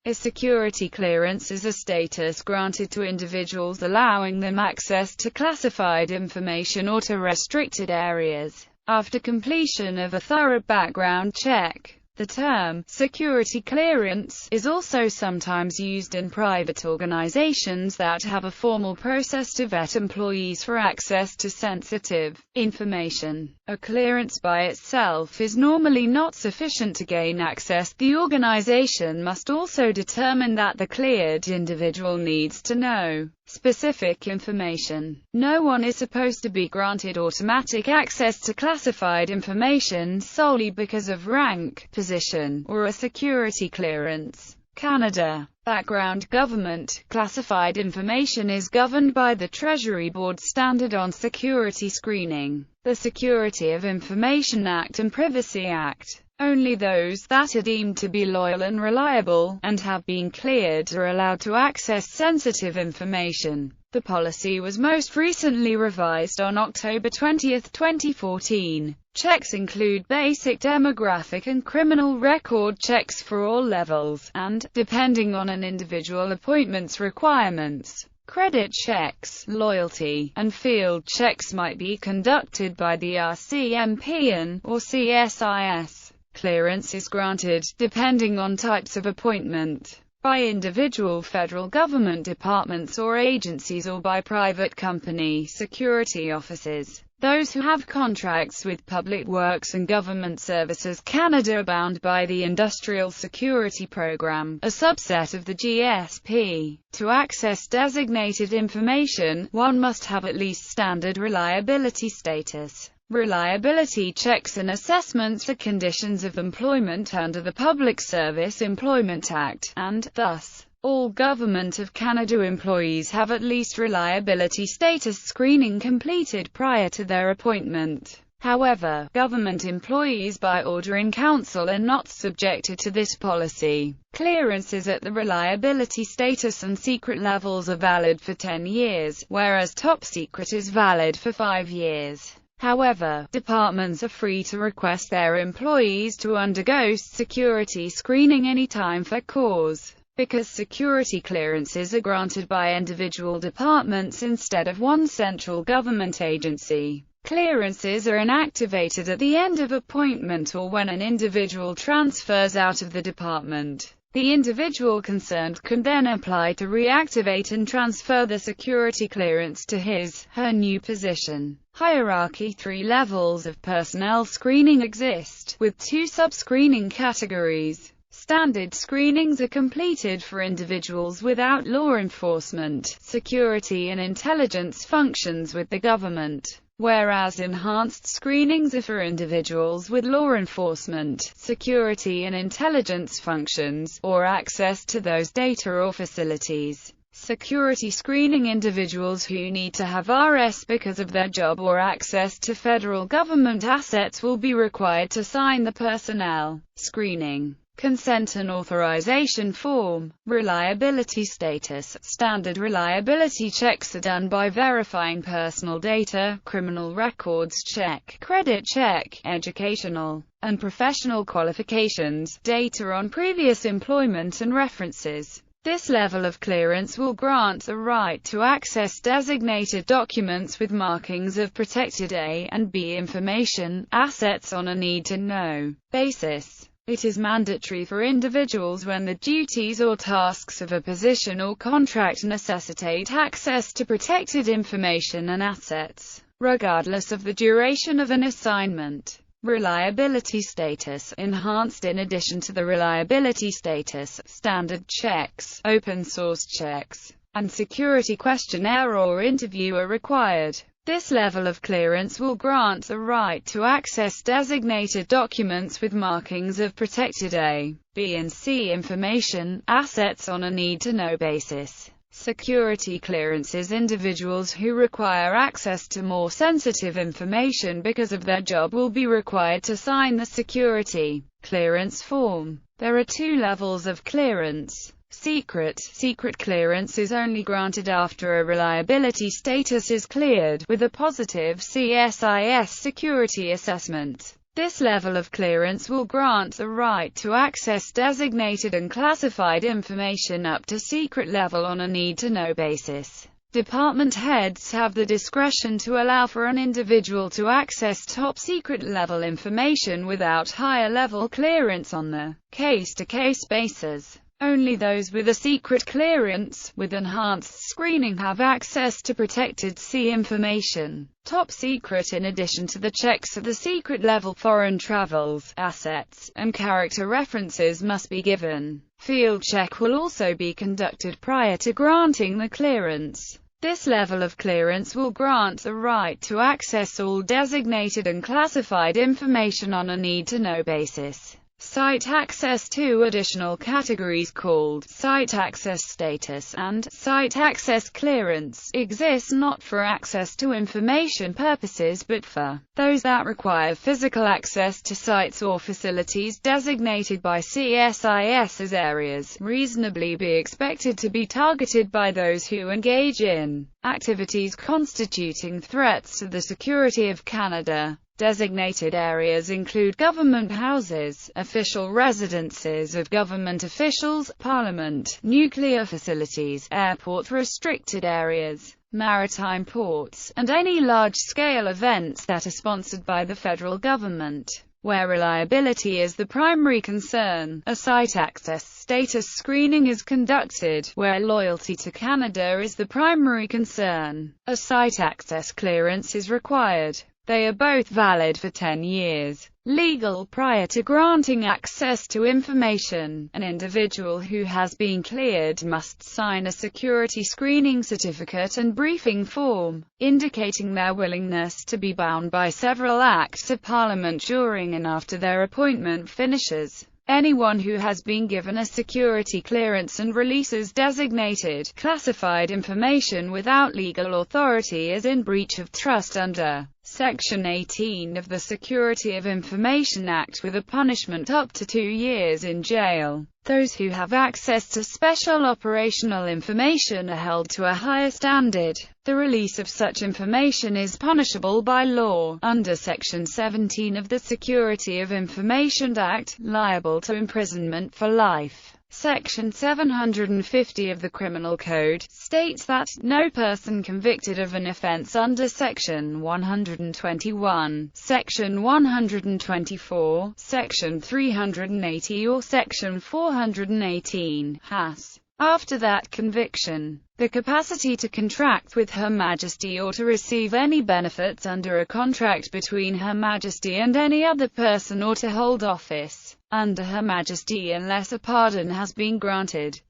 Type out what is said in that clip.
A security clearance is a status granted to individuals allowing them access to classified information or to restricted areas, after completion of a thorough background check. The term security clearance is also sometimes used in private organizations that have a formal process to vet employees for access to sensitive information. A clearance by itself is normally not sufficient to gain access. The organization must also determine that the cleared individual needs to know specific information. No one is supposed to be granted automatic access to classified information solely because of rank, position, or a security clearance. Canada. Background government. Classified information is governed by the Treasury Board Standard on Security Screening, the Security of Information Act and Privacy Act. Only those that are deemed to be loyal and reliable, and have been cleared, are allowed to access sensitive information. The policy was most recently revised on October 20, 2014. Checks include basic demographic and criminal record checks for all levels, and, depending on an individual appointment's requirements, credit checks, loyalty, and field checks might be conducted by the RCMP or CSIS. Clearance is granted, depending on types of appointment, by individual federal government departments or agencies or by private company security offices. Those who have contracts with Public Works and Government Services Canada are bound by the Industrial Security Program, a subset of the GSP. To access designated information, one must have at least standard reliability status. Reliability checks and assessments are conditions of employment under the Public Service Employment Act, and, thus, all Government of Canada employees have at least reliability status screening completed prior to their appointment. However, government employees by order in council are not subjected to this policy. Clearances at the reliability status and secret levels are valid for 10 years, whereas top secret is valid for 5 years. However, departments are free to request their employees to undergo security screening anytime for cause. Because security clearances are granted by individual departments instead of one central government agency, clearances are inactivated at the end of appointment or when an individual transfers out of the department. The individual concerned can then apply to reactivate and transfer the security clearance to his/her new position. Hierarchy. 3 levels of personnel screening exist, with 2 sub-screening categories. Standard screenings are completed for individuals without law enforcement, security and intelligence functions with the government, whereas enhanced screenings are for individuals with law enforcement, security and intelligence functions, or access to those data or facilities. Security screening. Individuals who need to have RS because of their job or access to federal government assets will be required to sign the personnel screening consent and authorization form. Reliability status. Standard reliability checks are done by verifying personal data, criminal records check, credit check, educational and professional qualifications, data on previous employment and references. This level of clearance will grant the right to access designated documents with markings of protected A and B information, assets on a need-to-know basis. It is mandatory for individuals when the duties or tasks of a position or contract necessitate access to protected information and assets, regardless of the duration of an assignment. Reliability status enhanced. In addition to the reliability status, standard checks, open source checks, and security questionnaire or interview are required. This level of clearance will grant the right to access designated documents with markings of protected A, B and C information, assets on a need-to-know basis. Security clearances. Individuals who require access to more sensitive information because of their job will be required to sign the security clearance form. There are 2 levels of clearance. Secret. Secret clearance is only granted after a reliability status is cleared, with a positive CSIS security assessment. This level of clearance will grant the right to access designated and classified information up to secret level on a need-to-know basis. Department heads have the discretion to allow for an individual to access top-secret level information without higher-level clearance on the case-to-case basis. Only those with a secret clearance, with enhanced screening, have access to protected C information. Top secret. In addition to the checks of the secret level, foreign travels, assets, and character references must be given. Field check will also be conducted prior to granting the clearance. This level of clearance will grant the right to access all designated and classified information on a need-to-know basis. Site access. Two additional categories called Site Access Status and Site Access Clearance exist, not for access to information purposes but for those that require physical access to sites or facilities designated by CSIS as areas reasonably be expected to be targeted by those who engage in activities constituting threats to the security of Canada. Designated areas include government houses, official residences of government officials, parliament, nuclear facilities, airport restricted areas, maritime ports, and any large-scale events that are sponsored by the federal government. Where reliability is the primary concern, a site access status screening is conducted. Where loyalty to Canada is the primary concern, a site access clearance is required. They are both valid for 10 years. Legal. Prior to granting access to information, an individual who has been cleared must sign a security screening certificate and briefing form, indicating their willingness to be bound by several acts of Parliament during and after their appointment finishes. Anyone who has been given a security clearance and releases designated, classified information without legal authority is in breach of trust under Section 18 of the Security of Information Act, with a punishment up to 2 years in jail. Those who have access to special operational information are held to a higher standard. The release of such information is punishable by law, under Section 17 of the Security of Information Act, liable to imprisonment for life. Section 750 of the Criminal Code states that no person convicted of an offense under Section 121, Section 124, Section 380 or Section 418 has, after that conviction, the capacity to contract with Her Majesty or to receive any benefits under a contract between Her Majesty and any other person, or to hold office under Her Majesty unless a pardon has been granted.